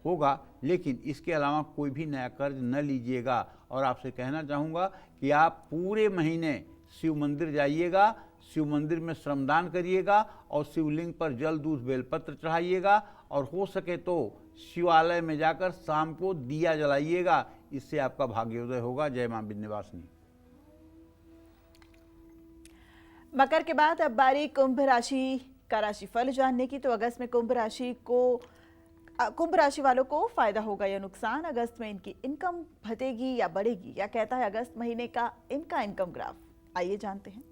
B: होगा, लेकिन इसके अलावा कोई भी नया कर्ज न लीजिएगा। और आपसे कहना चाहूँगा कि आप पूरे महीने शिव मंदिर जाइएगा, शिव मंदिर में श्रमदान करिएगा और शिवलिंग पर जल, दूध, बेलपत्र चढ़ाइएगा और हो सके तो शिवालय में जाकर शाम को दिया जलाइएगा। इससे आपका भाग्योदय होगा। जय मां विंध्यवासिनी।
A: मकर के बाद अब बारी कुंभ राशि का राशिफल जानने की। तो अगस्त में कुंभ राशि वालों को फायदा होगा या नुकसान? अगस्त में इनकी इनकम घटेगी या बढ़ेगी? या कहता है अगस्त महीने का इनका इनकम ग्राफ? आइए जानते हैं।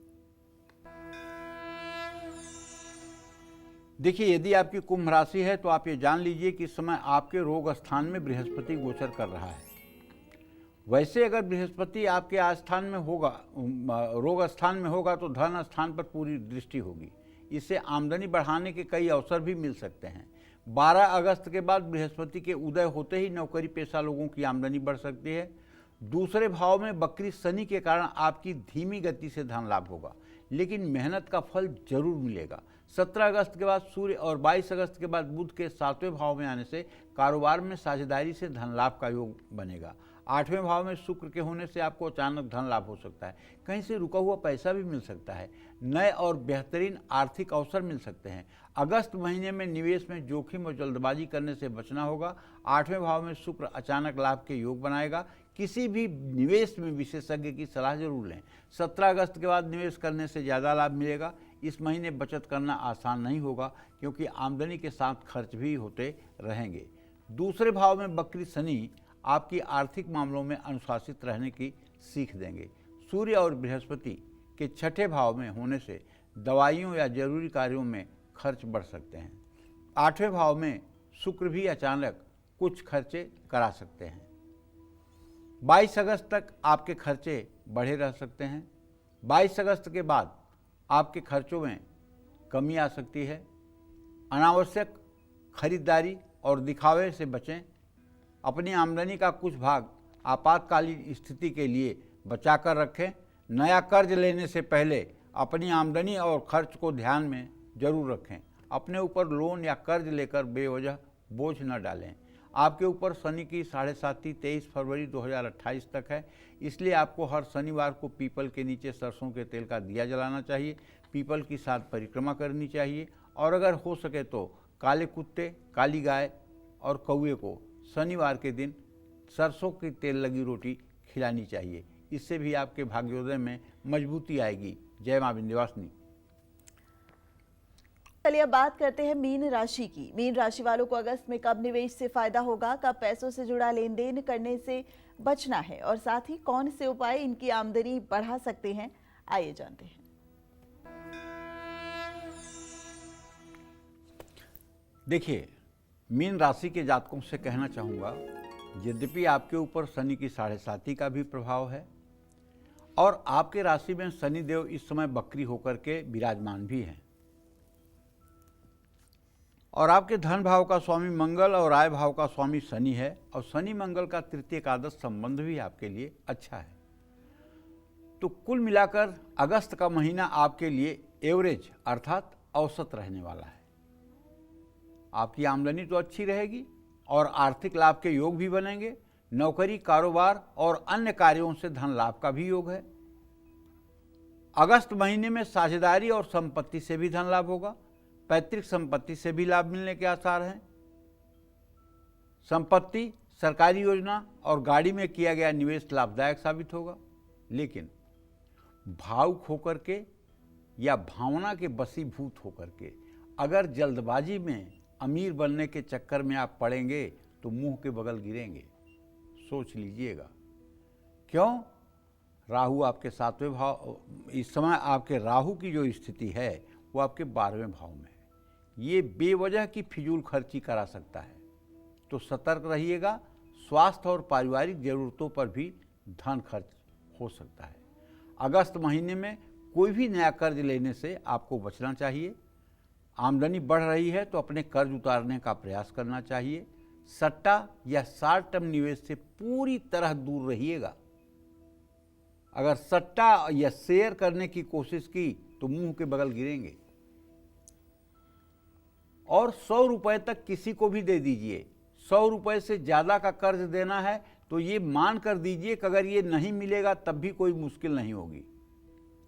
B: देखिए, यदि आपकी कुंभ राशि है तो आप ये जान लीजिए कि इस समय आपके रोग स्थान में बृहस्पति गोचर कर रहा है। वैसे अगर बृहस्पति आपके आस्थान में होगा, रोग स्थान में होगा, तो धन स्थान पर पूरी दृष्टि होगी। इससे आमदनी बढ़ाने के कई अवसर भी मिल सकते हैं। 12 अगस्त के बाद बृहस्पति के उदय होते ही नौकरी पेशा लोगों की आमदनी बढ़ सकती है। दूसरे भाव में बकरी शनि के कारण आपकी धीमी गति से धन लाभ होगा, लेकिन मेहनत का फल जरूर मिलेगा। 17 अगस्त के बाद सूर्य और 22 अगस्त के बाद बुध के 7वें भाव में आने से कारोबार में साझेदारी से धन लाभ का योग बनेगा। 8वें भाव में शुक्र के होने से आपको अचानक धन लाभ हो सकता है। कहीं से रुका हुआ पैसा भी मिल सकता है। नए और बेहतरीन आर्थिक अवसर मिल सकते हैं। अगस्त महीने में निवेश में जोखिम और जल्दबाजी करने से बचना होगा। 8वें भाव में शुक्र अचानक लाभ के योग बनाएगा। किसी भी निवेश में विशेषज्ञ की सलाह जरूर लें। 17 अगस्त के बाद निवेश करने से ज़्यादा लाभ मिलेगा। इस महीने बचत करना आसान नहीं होगा, क्योंकि आमदनी के साथ खर्च भी होते रहेंगे। दूसरे भाव में बकरी शनि आपकी आर्थिक मामलों में अनुशासित रहने की सीख देंगे। सूर्य और बृहस्पति के 6ठे भाव में होने से दवाइयों या जरूरी कार्यों में खर्च बढ़ सकते हैं। 8वें भाव में शुक्र भी अचानक कुछ खर्चे करा सकते हैं। 22 अगस्त तक आपके खर्चे बढ़े रह सकते हैं। 22 अगस्त के बाद आपके खर्चों में कमी आ सकती है। अनावश्यक खरीदारी और दिखावे से बचें। अपनी आमदनी का कुछ भाग आपातकालीन स्थिति के लिए बचाकर रखें। नया कर्ज लेने से पहले अपनी आमदनी और खर्च को ध्यान में जरूर रखें। अपने ऊपर लोन या कर्ज लेकर बेवजह बोझ न डालें। आपके ऊपर शनि की 7.5 23 फरवरी 2028 तक है, इसलिए आपको हर शनिवार को पीपल के नीचे सरसों के तेल का दिया जलाना चाहिए, पीपल की 7 परिक्रमा करनी चाहिए और अगर हो सके तो काले कुत्ते, काली गाय और कौवे को शनिवार के दिन सरसों की तेल लगी रोटी खिलानी चाहिए। इससे भी आपके भाग्योदय में मजबूती आएगी। जय मां विंध्यवासिनी।
A: चलिए अब बात करते हैं मीन राशि की। मीन राशि वालों को अगस्त में कब निवेश से फायदा होगा, कब पैसों से जुड़ा लेन देन करने से बचना है और साथ ही कौन से उपाय इनकी आमदनी बढ़ा सकते हैं, आइए जानते हैं।
B: देखिए, मीन राशि के जातकों से कहना चाहूँगा, यद्यपि आपके ऊपर शनि की 7.5 का भी प्रभाव है और आपके राशि में शनिदेव इस समय बकरी होकर के विराजमान भी हैं और आपके धन भाव का स्वामी मंगल और आय भाव का स्वामी शनि है और शनि मंगल का तृतीय एकादश संबंध भी आपके लिए अच्छा है। तो कुल मिलाकर अगस्त का महीना आपके लिए एवरेज अर्थात औसत रहने वाला है। आपकी आमदनी तो अच्छी रहेगी और आर्थिक लाभ के योग भी बनेंगे। नौकरी, कारोबार और अन्य कार्यों से धन लाभ का भी योग है। अगस्त महीने में साझेदारी और संपत्ति से भी धन लाभ होगा। पैतृक संपत्ति से भी लाभ मिलने के आसार हैं। संपत्ति, सरकारी योजना और गाड़ी में किया गया निवेश लाभदायक साबित होगा। लेकिन भावुक होकर के या भावना के वशीभूत होकर के अगर जल्दबाजी में अमीर बनने के चक्कर में आप पड़ेंगे तो मुंह के बगल गिरेंगे, सोच लीजिएगा। क्यों? राहु आपके 7वें भाव, इस समय आपके राहु की जो स्थिति है वो आपके 12वें भाव में है। ये बेवजह की फिजूल खर्ची करा सकता है, तो सतर्क रहिएगा। स्वास्थ्य और पारिवारिक जरूरतों पर भी धन खर्च हो सकता है। अगस्त महीने में कोई भी नया कर्ज लेने से आपको बचना चाहिए। आमदनी बढ़ रही है तो अपने कर्ज उतारने का प्रयास करना चाहिए। सट्टा या शॉर्ट टर्म निवेश से पूरी तरह दूर रहिएगा। अगर सट्टा या शेयर करने की कोशिश की तो मुंह के बगल गिरेंगे। और 100 रुपए तक किसी को भी दे दीजिए। 100 रुपए से ज़्यादा का कर्ज देना है तो ये मान कर दीजिए कि अगर ये नहीं मिलेगा तब भी कोई मुश्किल नहीं होगी।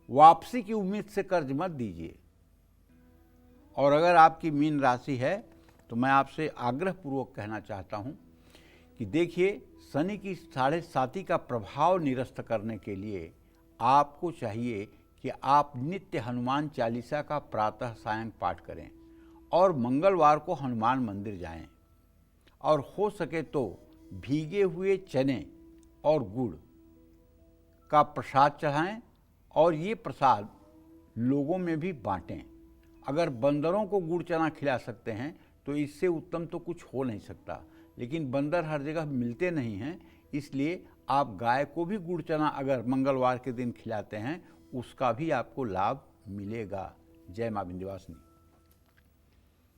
B: वापसी की उम्मीद से कर्ज मत दीजिए। और अगर आपकी मीन राशि है तो मैं आपसे आग्रहपूर्वक कहना चाहता हूँ कि देखिए, शनि की 7.5 का प्रभाव निरस्त करने के लिए आपको चाहिए कि आप नित्य हनुमान चालीसा का प्रातः सायं पाठ करें और मंगलवार को हनुमान मंदिर जाएं और हो सके तो भीगे हुए चने और गुड़ का प्रसाद चढ़ाएं और ये प्रसाद लोगों में भी बांटें। अगर बंदरों को गुड़ चना खिला सकते हैं तो इससे उत्तम तो कुछ हो नहीं सकता, लेकिन बंदर हर जगह मिलते नहीं हैं, इसलिए आप गाय को भी गुड़ चना अगर मंगलवार के दिन खिलाते हैं उसका भी आपको लाभ मिलेगा। जय मां विंध्यवासिनी।